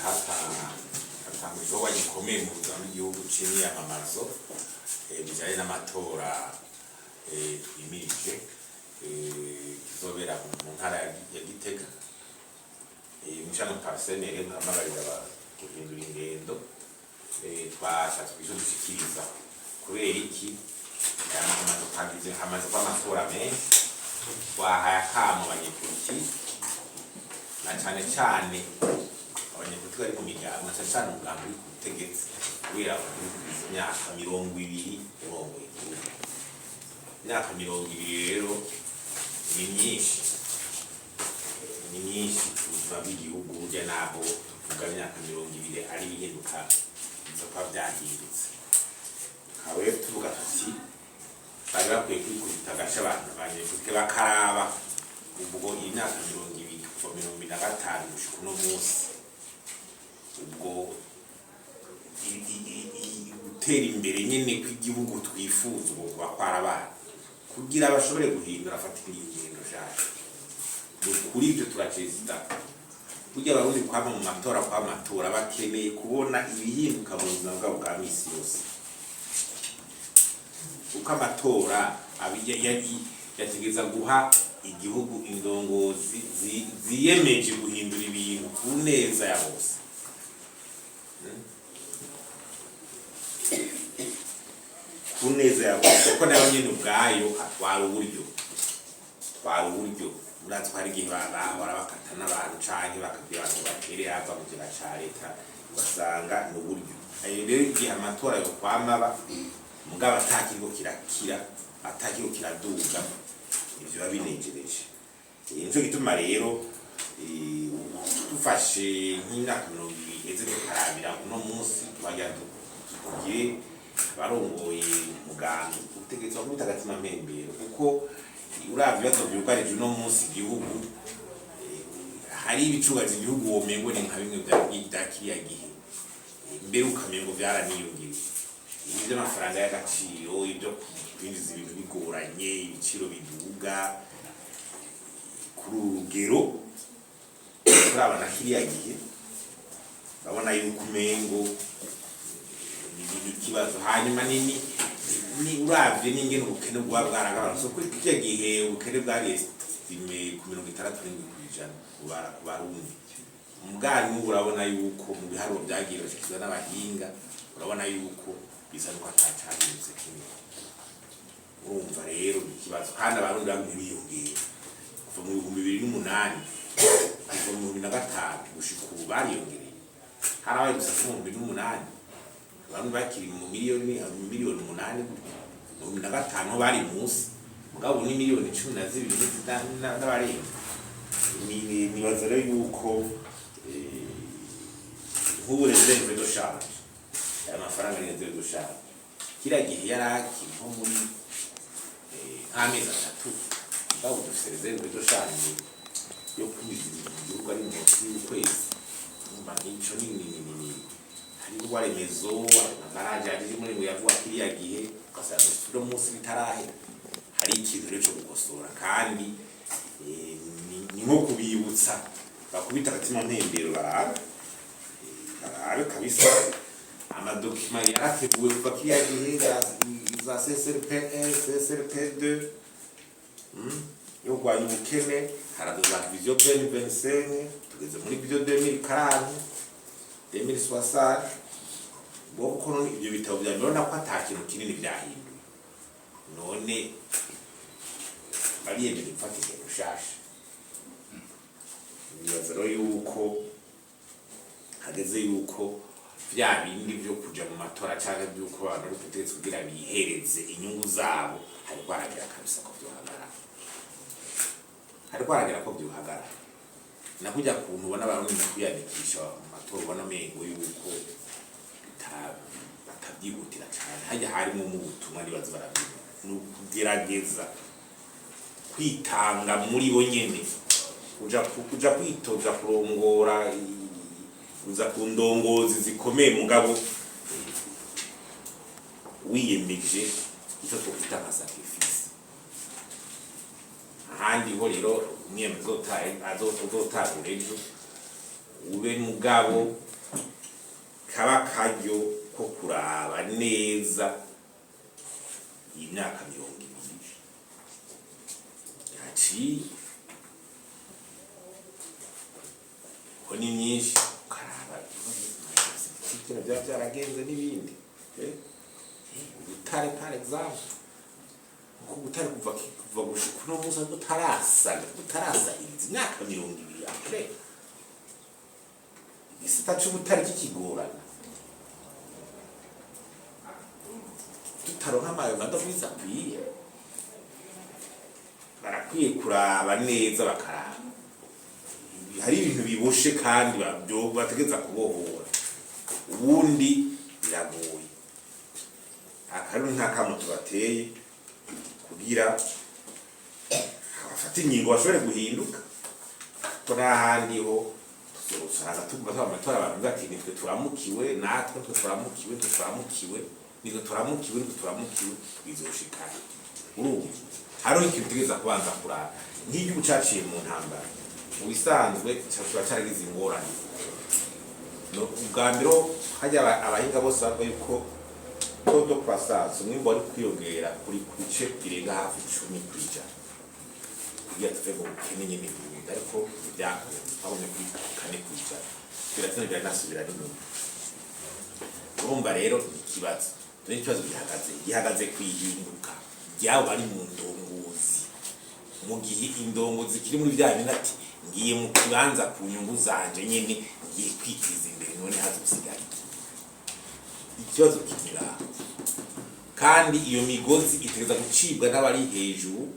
hatangwa igikorwa gikomeye mu buzima bw'igihugu c'imyamamazo bijanye n'amatora twimirije kizobera mu ntara ya Gitega. Mushano Parcem rero amabarira guhindura ingendo twashatse kwishyikiriza kubera iki hamaze kw'amatora menshi twahaye akamo abanyepolitike na cyane cyane abanyepolitike bari mu miryango na cyane cyane umugambi uri ku butegetsi kubera imyaka 20 imyaka 20 rero ni myinshi tuva b'igihugu burya nabo tuvuga imyaka 20 ari bihinduka bizokwa byahindutse kawe tuvuga tuti bari bakwiye kwikubita agasha abantu abanyepolitike bakaraba ubwo imyaka 20 kuva 2005 gushika uno munsi ubwo gutera imbere nyene kw'igihugu twifuza ubwo bakwara abantu kugira bashobore guhindura afatira ingendo shaje kuri ibyo turacezita kugira abarundi kwama mu matora kw'amatora bakeneye kubona ibihinduka mu buzima bwabo bwa misi yose uko amatora yategeza guha igihugu indongozi ziyemeje guhindura ibintu ku neza ya bose ku neza ya bose kuko nayo nyene ubwayo atwara uburyo muratwara igihe barabakata n'abantu canke bakabwira abantu batere hava mu kiga ca leta basanga n'uburyo rero igihe amatora yo kwamaba mugabo atakiriko kirakira atakiriko kiraduga ivyo babinejereje nico gituma rero dufashe nk'imyaka 20 eze tukarabira uno munsi twagira tugire barongoye umugambi utegerezwa kubita agatima mpembero kuko uravye ibibazo vyugarije uno munsi igihugu hari ibicugaza igihugu womengo ni nka bimwe vya kiriya gihe mbere ukamengo vyaraniyongeye ibyo amafaranga y'agaciro ibyo kwinjiza ibintu bigoranye ibiciro biduga ku rugero turabana kiriya gihe babona yuko umengo ikibazo hanyuma ni uravye n'ingene ubukene bwa bwaragabanutse kuri kiriya gihe ubukene bwari estime ku 67% ku Barundi umugani urabona yuko mu biharuro byagiye bashikizwa n'abahinga urabona yuko bisa nuko atacahindutse kimwe urumva rero ikibazo kandi Abarundi bamwe biyongera kuva mu 2008 kuva mu 2005 gushika ubu bariyongereye harabaye gusa mu 2008 abantu bakiri mu miliyoni 8 mu 2005 bari munsi mugabo ni miliyoni 12 n'abarenga nibaza rero yuko nk'uburezerve doshaje amafaranga n'inzego dushaka kira gihe yaraki nko muri nk'amezi 3 mugabo dufite rezerve doshaje yo kwizira igihugu ari munsi y'ukwezi umva nico nini hari urwaremezo amagaraje ari muri ngo yavuga kiriya gihe ugasanga no munsi bitarahe hari ikintu rero cyo gukosora kandi ni nko kubibutsa bakubita agatima mpembero barabe kabisa amadokima yarateguwe kuva kiriya gihe za CSRP2 yo gwanya ubukene haradoza vision 2025 tugeze muri vision 2040 bwo kono ibyo bitabo bya none ko atakintu kinini byahinduye none bariyemeye gufata ikintu ushasha nibazaro yuko hageze yuko bya bindi byo kuja mu matora cyangwa byuko abantu rutetetse kugira bihereze inyungu zabo hari kwaragira kabisa ko byuhagara nakujya kuntu ubona abantu kwiyandikisha mu matora ubona mengo yuko batabyihutira cyane hajya harimo mu butumwa nibaza barabivuga nukugerageza kwitanga muri bo nyene kuja kwitoza kurongora uza ku ndongozi zikomeye mugabo wiyemeje icyo twita nka sacrifice ahandi ho rero umwemezi azotagura ejo ube mugabo kaba karyo ko kuraba neza imyaka 20 yaciye ko ni myinshi karaba ikira byaragenze n'ibindi utare par exemple ko utare kuva gushika no musa utarasa imyaka 20 après isitacu utari kikigorana tutaronka amayo madafisa kwiye barakwiye kuraba neza bakaraba hari ibintu biboshe kandi bategeza kubohora ubundi biragoye akaru ntakamo tubateye kugira abafata ingingo bashobore guhinduka ko n'ahandi ho usanga tuvuga amatora abantu bati nitwe turamukiwe natwe turamukiwe bizoshikana urubu haro ikintu tegeza kubanza kuraba nk'igihugu caciye mu ntambara mu bisanzwe cyashobora cyaragize ingorane no ubwambiro hajya abahinga bose bavuga yuko todo croissance umwimbo ari kwiyongera kuri bice birenga hafi 10%. Kugira tuve mu kenye n'ibindi ariko byakoze abonye kuri 4%. Biratse byanasubira rimwe. Urumva rero ikibazo n'ikibazo gihagaze kwihinduka byabo bari mu ndongozi mu gihe indongozi kiri muri bya bintu ati ngiye mu kibanza ku nyungu zanje nyene ngiye kwitiza imbere none hazo gusigara ikibazo kigira kandi iyo migozi itereza gucibwa n'abari hejuru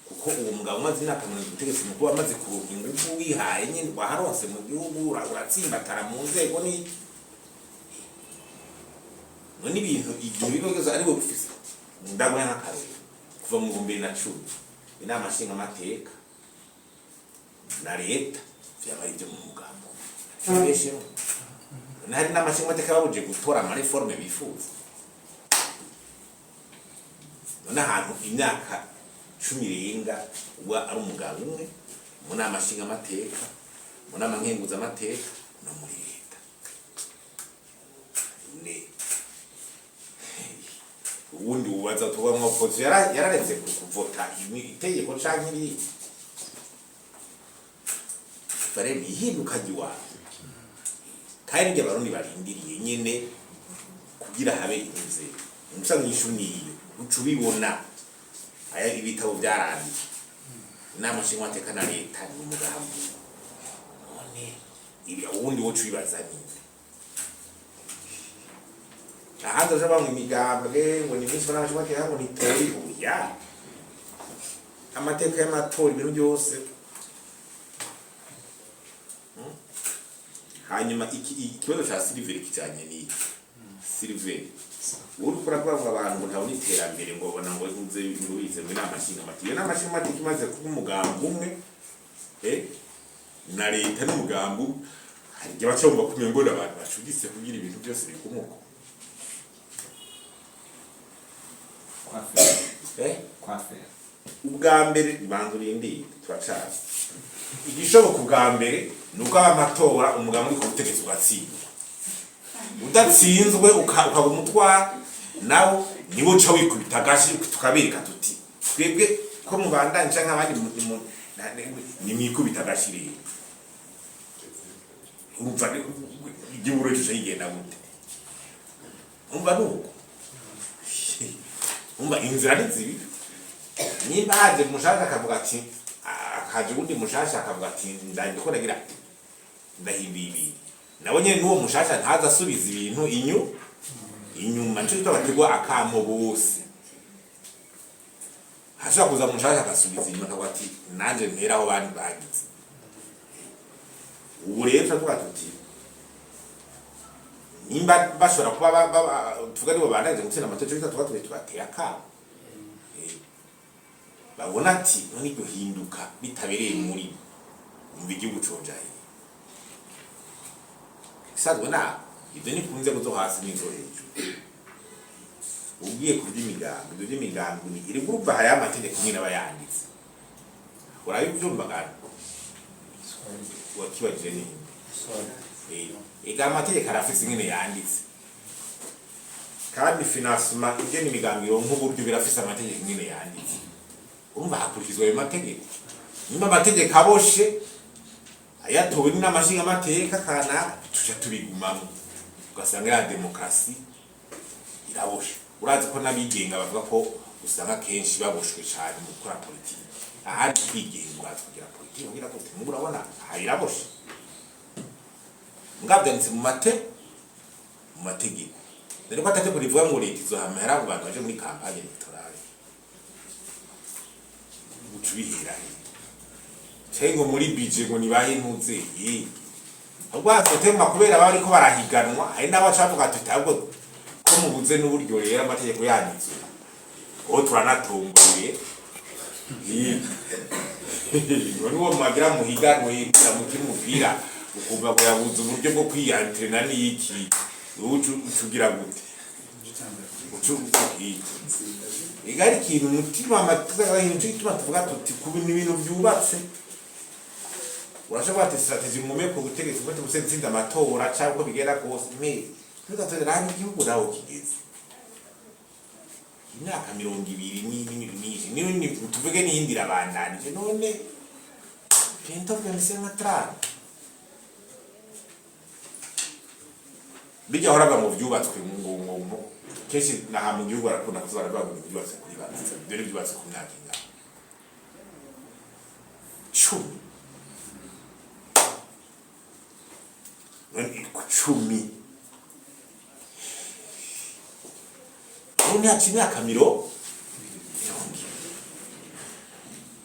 kuko uwo mugabo maze imyaka 40 gutegetse mu kuba amaze kuruka ingufu wihaye nyene waharonse mu gihugu uratsimbatara mu nzego ni none ibintu igihe bigoza ari bo gufisa ndabona nk'akazi kuva mu 2010 inama nshinga amateka na leta vyabaye byo mu mugambo cyabeshe nari n'amashinga amateka babuje gutora ama reforme bifuza none ahantu imyaka 10 irenga uba ari umugabo umwe mu nama nshinga amateka mu nama nkenguza amateka no muri leta ne ubundi ubaza tuba mu opposition yararetse kuvota itegeko canke iri fare bihinduka giwa kandi nge barundi barindiriye nyene kugira habe inze umusangisho niyo ucubibona aya ibitabo byarandi inama nshinga amateka na leta ni umugambi none ibi ubundi wo cubibaza ninde ahandi aje bamwe imigambwe ngo ni byinshi banashobora kera ngo nitori uya amateka y'amatora ibintu byose hanyuma ikibazo cha Silver kijanye ni Silver uri kuravuga abantu ntawe niterambere ngo bona ngo inze birubize mu nama nshinga amateka n'amashinga amateka imaze kuba umugambi umwe na leta n'umugambi hari gihe bacomba kumengo n'abantu bashugise kugira ibintu byose bikumuko kwafera ubwa mbere banduriye ndi turacaza igishoboka ubwa mbere nuko amatora umugabo uri kubutegetsi ugatsinda udatsinzwe ukaba umutwa nawo niwo ca wikubita gashi tukabereka tuti twebwe ko mubandanje nk'abandi ni mwikubita gashi rero urumva igiburo cyo yigenda gute umva nuko umba inzira nzibi nimba haje mushaka akavuga ati akaje undi mushasha akavuga ati ndandiko nagira ndahimbibi nabonye nuwo mushasha ntaza asubiza ibintu inyuma cyo twabategwa akamo bose hasha kuza mushasha akasubiza inyuma akavuga ati nanje mpera aho bandi bagize ubu rero twavuga tuti nimba bashobora kuba tuvuga nibo bandaje gutsinda amatora cyo tuba tubateye akamo babona ati none iryo hinduka bitabereye muri mu gihugu cojaye sadwe na ibyo ni kunze guzo hasi n'inzo hejuru ugiye kurya imigambi ni iri groupe haya amategeko nyine abayanditse urayibyumva kandi wakibajije ni ega amategeko arafise ingene yanditse kandi financement igena imigambi nk'uburyo birafise amategeko ingene yanditse urumva hakurikizwa ayo mategeko nyuma amategeko aboshe ayatowe n'amashinga amateka kana tuca tubigumamo ugasanga ya demokrasi iraboshe urazi ko nabigenga bavuga ko usanga kenshi baboshwe cyane mu gukora politiki ahandi kwigenga urazi kugira politiki ngira ko murabona iraboshe ngabyanitse mu mategeko rero batate kuri vuga ngo leta izohamera abo bantu baje muri campagne electorale ucubihera cengo muri budget ngo nibaye ntuze ahubwo atotema kubera bari ko barahiganwa ari n'abacavuga tutabwo ko mubuze n'uburyo rero amategeko yanditse ko turanatomboye none uwo mwagira muhiganwe yira mukimubwira ukumva ko yabuze uburyo bwo kwiyantrena n'iki ucugira gute igari kintu umutima amatuza y'inzu ituma tuvuga tuti kuba ibintu byubatse urashobora ati strategy mume ku butegetsi bwo tubutsinda amatora cyangwa bigera kose me tugatera hano igihugu naho kigeze imyaka 200 ni tuvuge ni indira bandanije none pinto byose matrana bijya horaga mu byubatswe ngo keshi na mu gihugu arakunda kuzara bago byubatse kuri banze dore byubatse ku myaka inga cumi none imyaka 20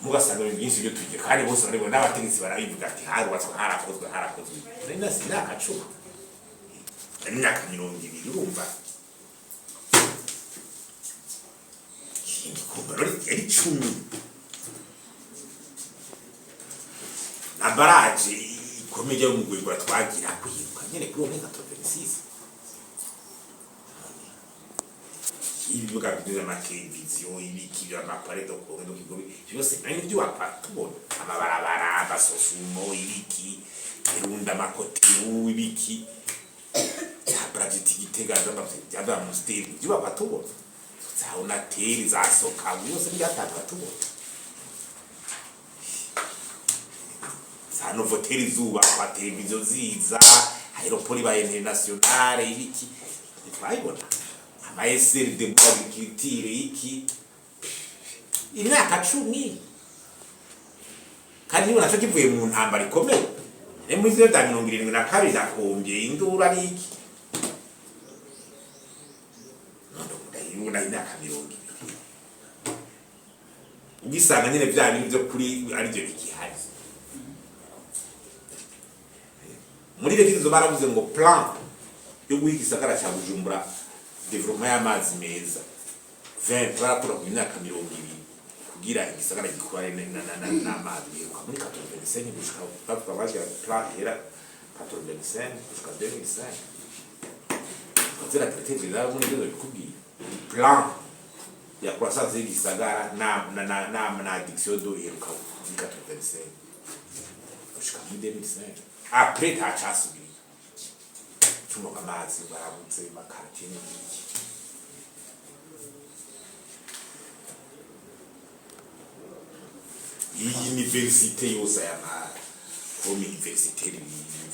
mugasanga byinshi byo tujye kandi bose bari n'abategetsi barabivuga ati harakozwe nenda sinaka 10 imyaka 20 urumva kumva yari 10 na baraje ikomeye mu gwego twagira kwiruka nyene kuri oneka 36 ibibuga bya mateleviziyo ibiki bya mapareto ko ndo kigobi byose nani byo apatubona amabarabara abasosumo ibiki irunda makotiru ibiki project gitegaza byaba mu steve byo apatubona zaona teri zasoka byose byatatu sano voteri zuba kwa televiziyo ziza aeroport ba internationale ibiki twayibona amaeseri de agriculture iki imyaka 10 kandi ubona cyo kivuye mu ntambara ikomeye muri 1972 nakombye indura niki none imyaka 20 ugisanga nyine bya bintu byo kuri ari byo bikihari muri leta baravuze ngo plan yo guhigisagara cya Bujumbura development y'amazi meza 20 barakora ku myaka 20 kugira igisagara gikora n'amazi muri 85 gushika bapfa bagira plan era 85 gushika 2005 kuzera traité de la muri byo bikubwiye plan ya croissance y'igisagara na addiction do iruka muri 85 gushika muri 2005 après ta chasubi tumo amazi barabutse makatini iyi université yose ya université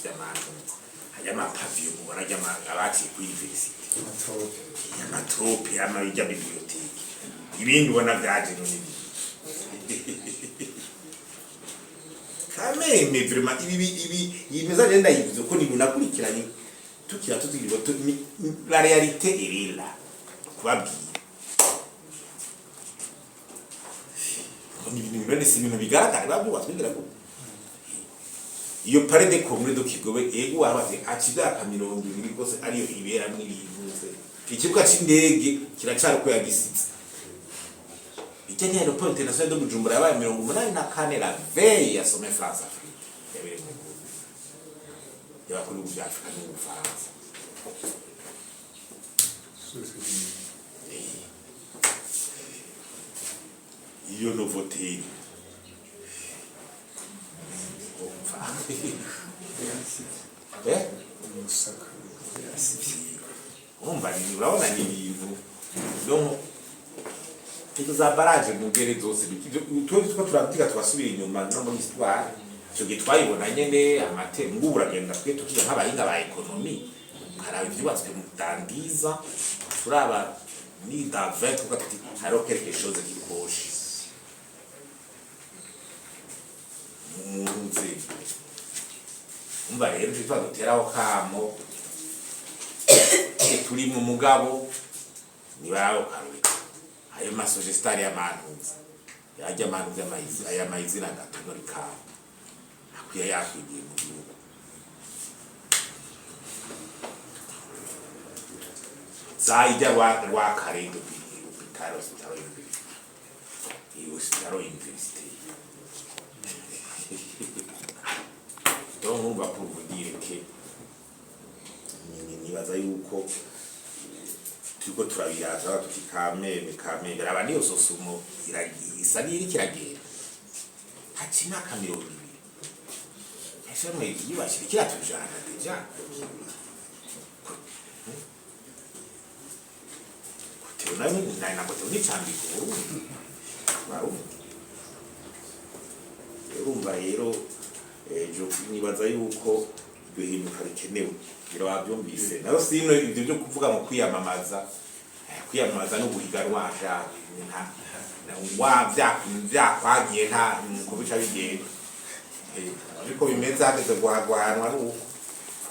y'abantu hajama pavio barajama abati ku université amatrope y'amajya bibliothèque ibindi ubona byaje none kameme vraiment ibi yimeza genda yivuze ko ni munakurikiranye tukira tuzirirwa la réalité est là kubabwiye ni ibintu si ibintu bigaragara babyubatswe ngira ko iyo pare de commune do Kigobe ego abaze akidaka 20 kose ariyo ibera mwirivuze ikibuga cy'indege kiracari ko yagisitse Gihe aeroport international de Bujumbura yabaye 84 la veille ya sommet France Afrique yabere mu yakuri bya Afrika no France iyo no voter Musaka urumva ni urabona ni ibintu no za baraje mu ngere zose tuko turabyiga twasubira inyuma no muri histoire cyo gitwayibona nyene amate ngo uragenda twe tukiga nk'abahinga ba economy karaba ivyubatswe mu dangiza turaba ni d'avec ko kati haro quelque chose qui coche munzi umva rero twitwa duteraho kamo turi mu mugabo ni bawo karubika ayo masogestari y'amantuza yajya amantuza aya mayizina gatonori kawo akwiye yakwigiye mu gihugu zaijya wa karendo bitaro sitaro university donc on va pour vous dire que nibaza yuko turiko turabiraza tuti kameme abandi yo sosumo isa niri kiragenda hacima kamero bibi yashame yibashirikira tujana deja kutona ni na kutoni chambiko waru urumva rero ejo nibaza yuko bihinduka bikenewe biro abyumvise nayo sino ibyo byo kuvuga mu kwiyamamaza no guhiganwa wa byakwagiye nta kubica bigenda ariko bimeze hageze guhagwanwa n'uko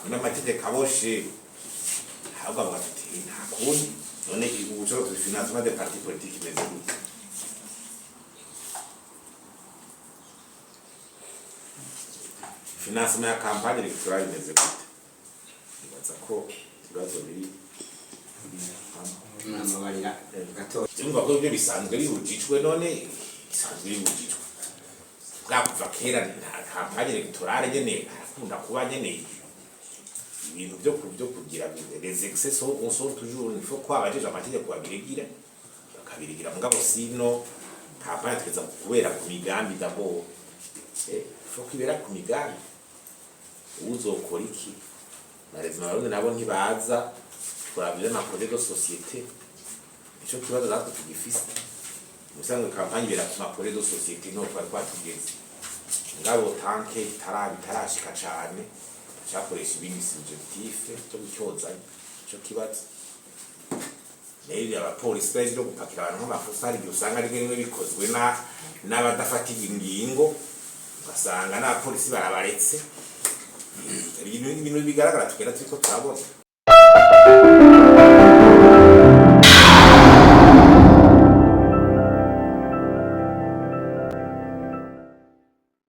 n'amategeko aboshe ahubwo bati nta kundi none ubuco financement des partis politiques imeze gute financement ya campagne electorale imeze gute ibaza ko ibibazo biri n'amabarira gato cyumva ko ibyo bisanzwe bibujijwe none bisanzwe bibujijwe bwakuva kera nta campagne electorale nyene arakunda kuba nyene ibintu byo kugira les excès sont toujours il faut quoi abajeje amategeko bakabirigira mugabo sino campagne tweza kubera ku migambi d'abord faut kwibera ku migambi uzokora iki barezima barundi nabo ntibaza twabije na projet de société ico kibazo natwe tugifise musanzwe campagne bera ku projet de société no twatugeze ngabo tanke itarashika cane cyakoresha ibindi subjectif cyo gucyoza cyo kibazo neri abapolisi byo gupakira abantu nk'amafusari usanga ari bimwe bikozwe n'abadafatiye ingingo ugasanga n'abapolisi barabaretse ibintu bigaragara tukera turiko turabona